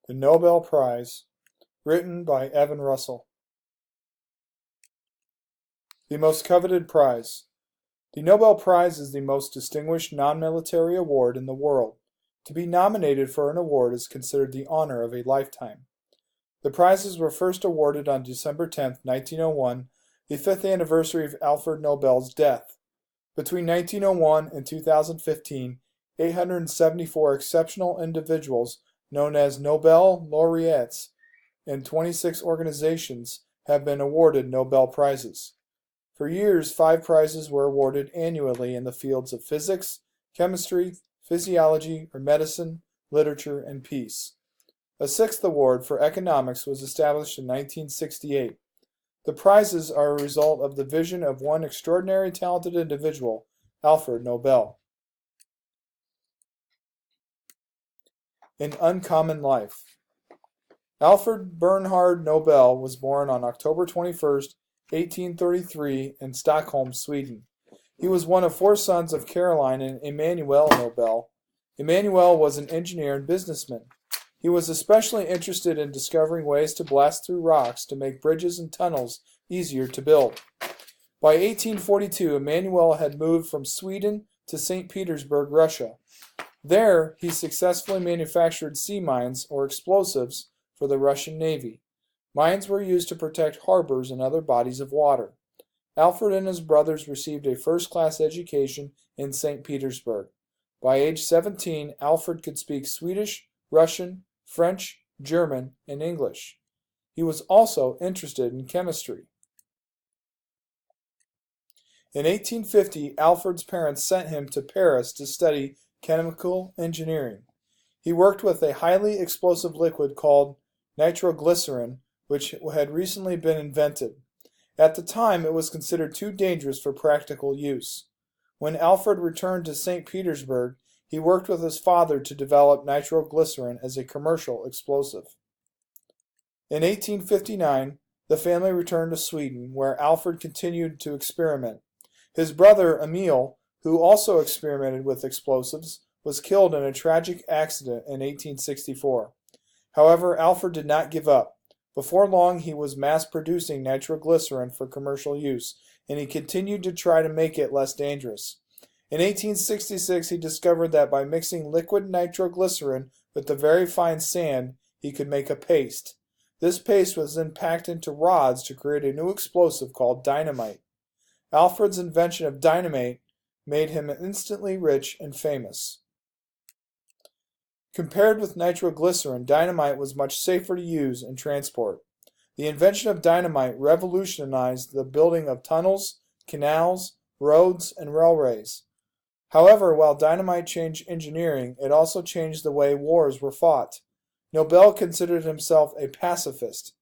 The Nobel Prize, written by Evan Russell. The most coveted prize. The Nobel Prize is the most distinguished non-military award in the world. To be nominated for an award is considered the honor of a lifetime. The prizes were first awarded on December 10, 1901, the 5th anniversary of Alfred Nobel's death. Between 1901 and 2015, 874 exceptional individuals known as Nobel laureates in 26 organizations have been awarded Nobel Prizes. For years, 5 prizes were awarded annually in the fields of physics, chemistry, physiology or medicine, literature, and peace. A 6th award for economics was established in 1968. The prizes are a result of the vision of one extraordinarily talented individual, Alfred Nobel. An uncommon life. Alfred Bernhard Nobel was born on October 21, 1833, in Stockholm, Sweden. He was one of 4 sons of Caroline and Emanuel Nobel. Emanuel was an engineer and businessman. He was especially interested in discovering ways to blast through rocks to make bridges and tunnels easier to build. By 1842, Emanuel had moved from Sweden to St. Petersburg, Russia. There, he successfully manufactured sea mines or explosives for the Russian Navy. Mines were used to protect harbors and other bodies of water. Alfred and his brothers received a first-class education in St. Petersburg. By age 17, Alfred could speak Swedish, Russian, French, German, and English. He was also interested in chemistry. In 1850, Alfred's parents sent him to Paris to study chemical engineering. He worked with a highly explosive liquid called nitroglycerin, which had recently been invented. At the time, it was considered too dangerous for practical use. When Alfred returned to St. Petersburg, he worked with his father to develop nitroglycerin as a commercial explosive. In 1859, the family returned to Sweden, where Alfred continued to experiment. His brother, Emil, who also experimented with explosives, was killed in a tragic accident in 1864. However, Alfred did not give up. Before long, he was mass-producing nitroglycerin for commercial use, and he continued to try to make it less dangerous. In 1866, he discovered that by mixing liquid nitroglycerin with the very fine sand, he could make a paste. This paste was then packed into rods to create a new explosive called dynamite. Alfred's invention of dynamite made him instantly rich and famous. Compared with nitroglycerin, dynamite was much safer to use and transport. The invention of dynamite revolutionized the building of tunnels, canals, roads, and railways. However, while dynamite changed engineering, it also changed the way wars were fought. Nobel considered himself a pacifist.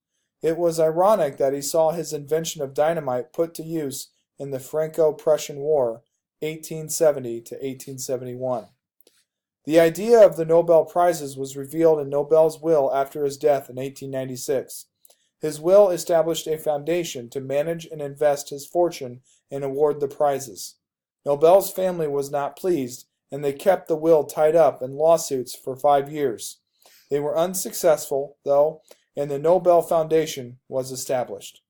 It was ironic that he saw his invention of dynamite put to use in the Franco-Prussian War, 1870 to 1871. The idea of the Nobel Prizes was revealed in Nobel's will after his death in 1896. His will established a foundation to manage and invest his fortune and award the prizes. Nobel's family was not pleased, and they kept the will tied up in lawsuits for 5 years. They were unsuccessful, though, and the Nobel Foundation was established.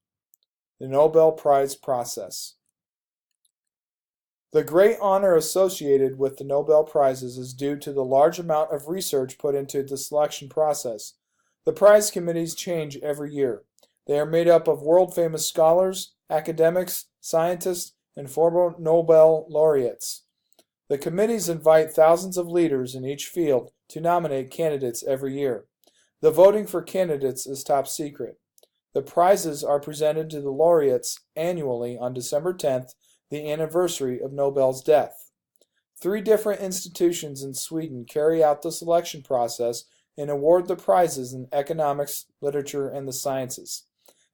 The Nobel Prize process. The great honor associated with the Nobel Prizes is due to the large amount of research put into the selection process. The prize committees change every year. They are made up of world-famous scholars, academics, scientists, and former Nobel laureates. The committees invite thousands of leaders in each field to nominate candidates every year. The voting for candidates is top secret. The prizes are presented to the laureates annually on December 10th, the anniversary of Nobel's death. 3 different institutions in Sweden carry out the selection process and award the prizes in economics, literature, and the sciences.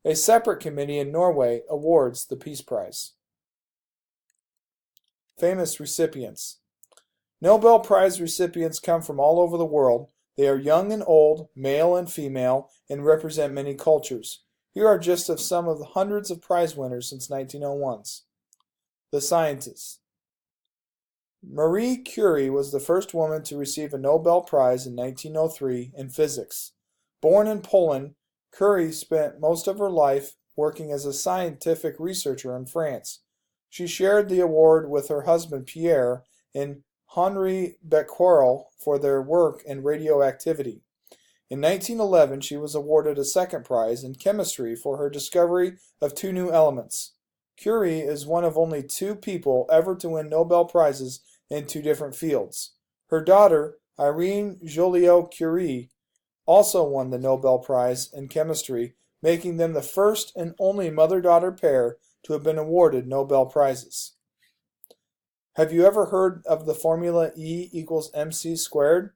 A separate committee in Norway awards the Peace Prize. Famous recipients. Nobel Prize recipients come from all over the world. They are young and old, male and female, and represent many cultures. Here are just of some of the hundreds of prize winners since 1901. The scientists. Marie Curie was the first woman to receive a Nobel Prize in 1903 in physics. Born in Poland, Curie spent most of her life working as a scientific researcher in France. She shared the award with her husband Pierre and Henri Becquerel for their work in radioactivity. In 1911, she was awarded a second prize in chemistry for her discovery of two new elements. Curie is one of only two people ever to win Nobel Prizes in two different fields. Her daughter, Irene Joliot-Curie, also won the Nobel Prize in chemistry, making them the first and only mother-daughter pair to have been awarded Nobel Prizes. Have you ever heard of the formula E equals mc squared?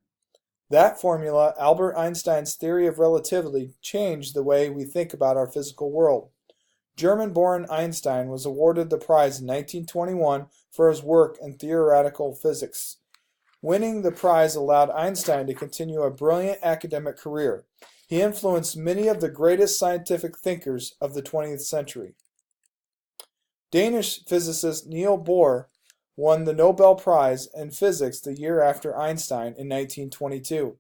That formula, Albert Einstein's theory of relativity, changed the way we think about our physical world. German-born Einstein was awarded the prize in 1921 for his work in theoretical physics. Winning the prize allowed Einstein to continue a brilliant academic career. He influenced many of the greatest scientific thinkers of the 20th century. Danish physicist Niels Bohr won the Nobel Prize in Physics the year after Einstein in 1922.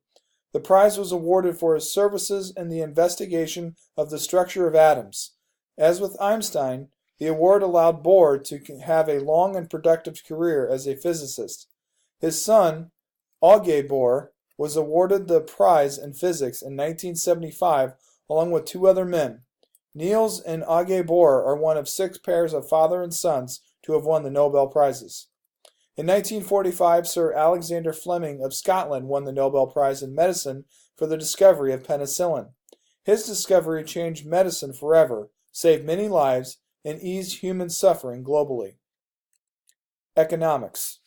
The prize was awarded for his services in the investigation of the structure of atoms. As with Einstein, the award allowed Bohr to have a long and productive career as a physicist. His son, Auge Bohr, was awarded the prize in physics in 1975 along with two other men. Niels and Auge Bohr are one of 6 pairs of father and sons to have won the Nobel Prizes. In 1945, Sir Alexander Fleming of Scotland won the Nobel Prize in Medicine for the discovery of penicillin. His discovery changed medicine forever, saved many lives, and eased human suffering globally. Economics.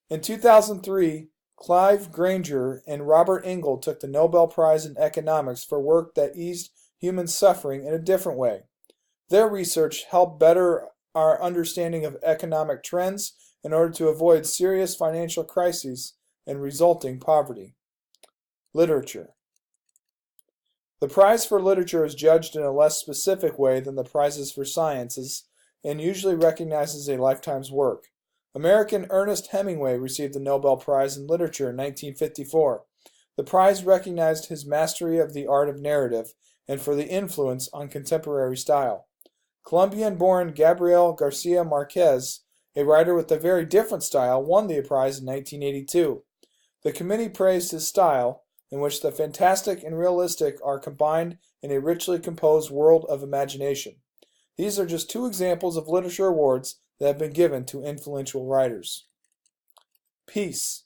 In 2003, Clive Granger and Robert Engel took the Nobel Prize in Economics for work that eased human suffering in a different way. Their research helped better our understanding of economic trends in order to avoid serious financial crises and resulting poverty. Literature. The prize for literature is judged in a less specific way than the prizes for sciences and usually recognizes a lifetime's work. American Ernest Hemingway received the Nobel Prize in Literature in 1954. The prize recognized his mastery of the art of narrative and for the influence on contemporary style. Colombian-born Gabriel Garcia Marquez, a writer with a very different style, won the prize in 1982. The committee praised his style, in which the fantastic and realistic are combined in a richly composed world of imagination. These are just 2 examples of literature awards that have been given to influential writers. Peace.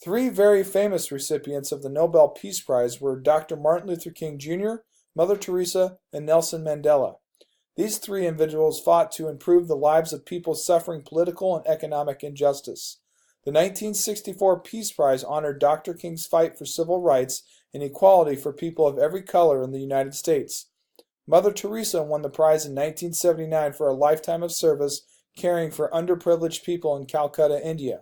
3 very famous recipients of the Nobel Peace Prize were Dr. Martin Luther King Jr., Mother Teresa, and Nelson Mandela. These 3 individuals fought to improve the lives of people suffering political and economic injustice. The 1964 Peace Prize honored Dr. King's fight for civil rights and equality for people of every color in the United States. Mother Teresa won the prize in 1979 for a lifetime of service caring for underprivileged people in Calcutta, India.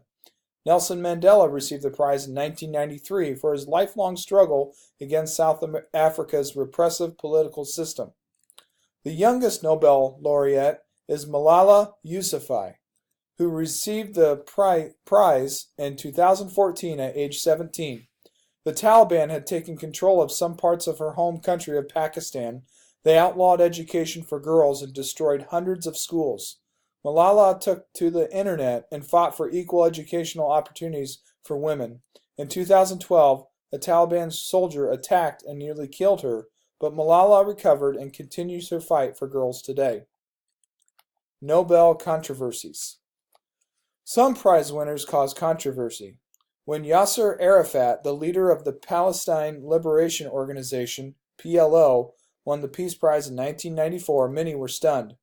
Nelson Mandela received the prize in 1993 for his lifelong struggle against South Africa's repressive political system. The youngest Nobel laureate is Malala Yousafzai, who received the prize in 2014 at age 17. The Taliban had taken control of some parts of her home country of Pakistan. They outlawed education for girls and destroyed hundreds of schools. Malala took to the internet and fought for equal educational opportunities for women. In 2012, a Taliban soldier attacked and nearly killed her, but Malala recovered and continues her fight for girls today. Nobel controversies. Some prize winners cause controversy. When Yasser Arafat, the leader of the Palestine Liberation Organization, PLO, won the Peace Prize in 1994, many were stunned.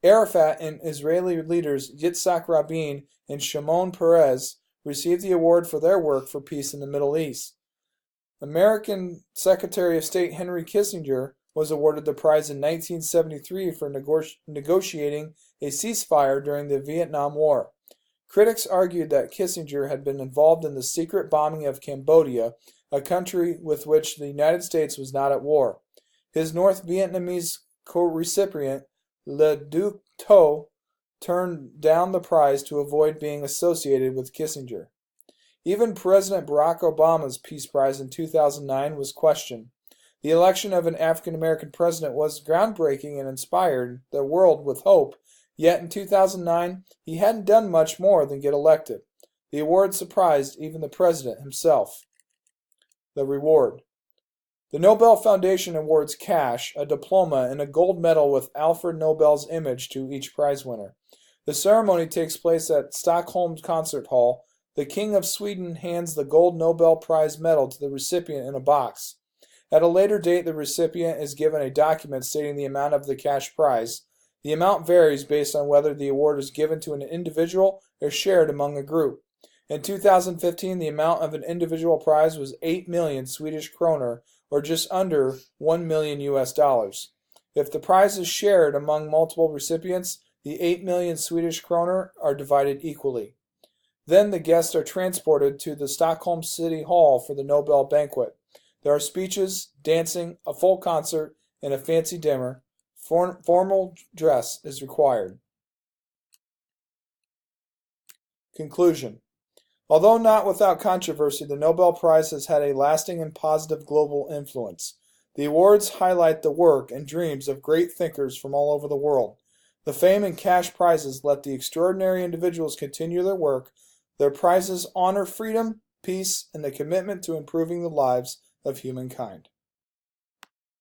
Arafat and Israeli leaders Yitzhak Rabin and Shimon Peres received the award for their work for peace in the Middle East. American Secretary of State Henry Kissinger was awarded the prize in 1973 for negotiating a ceasefire during the Vietnam War. Critics argued that Kissinger had been involved in the secret bombing of Cambodia, a country with which the United States was not at war. His North Vietnamese co-recipient, Le Duc Tho, turned down the prize to avoid being associated with Kissinger. Even President Barack Obama's Peace Prize in 2009 was questioned. The election of an African-American president was groundbreaking and inspired the world with hope, yet in 2009, he hadn't done much more than get elected. The award surprised even the president himself. The reward. The Nobel Foundation awards cash, a diploma, and a gold medal with Alfred Nobel's image to each prize winner. The ceremony takes place at Stockholm Concert Hall. The King of Sweden hands the gold Nobel Prize medal to the recipient in a box. At a later date, the recipient is given a document stating the amount of the cash prize. The amount varies based on whether the award is given to an individual or shared among a group. In 2015, the amount of an individual prize was 8 million Swedish kroner, or just under 1 million US dollars. If the prize is shared among multiple recipients, the 8 million Swedish kroner are divided equally. Then the guests are transported to the Stockholm City Hall for the Nobel banquet. There are speeches, dancing, a full concert, and a fancy dinner. Formal dress is required. Conclusion. Although not without controversy, the Nobel Prize has had a lasting and positive global influence. The awards highlight the work and dreams of great thinkers from all over the world. The fame and cash prizes let the extraordinary individuals continue their work. Their prizes honor freedom, peace, and the commitment to improving the lives of humankind.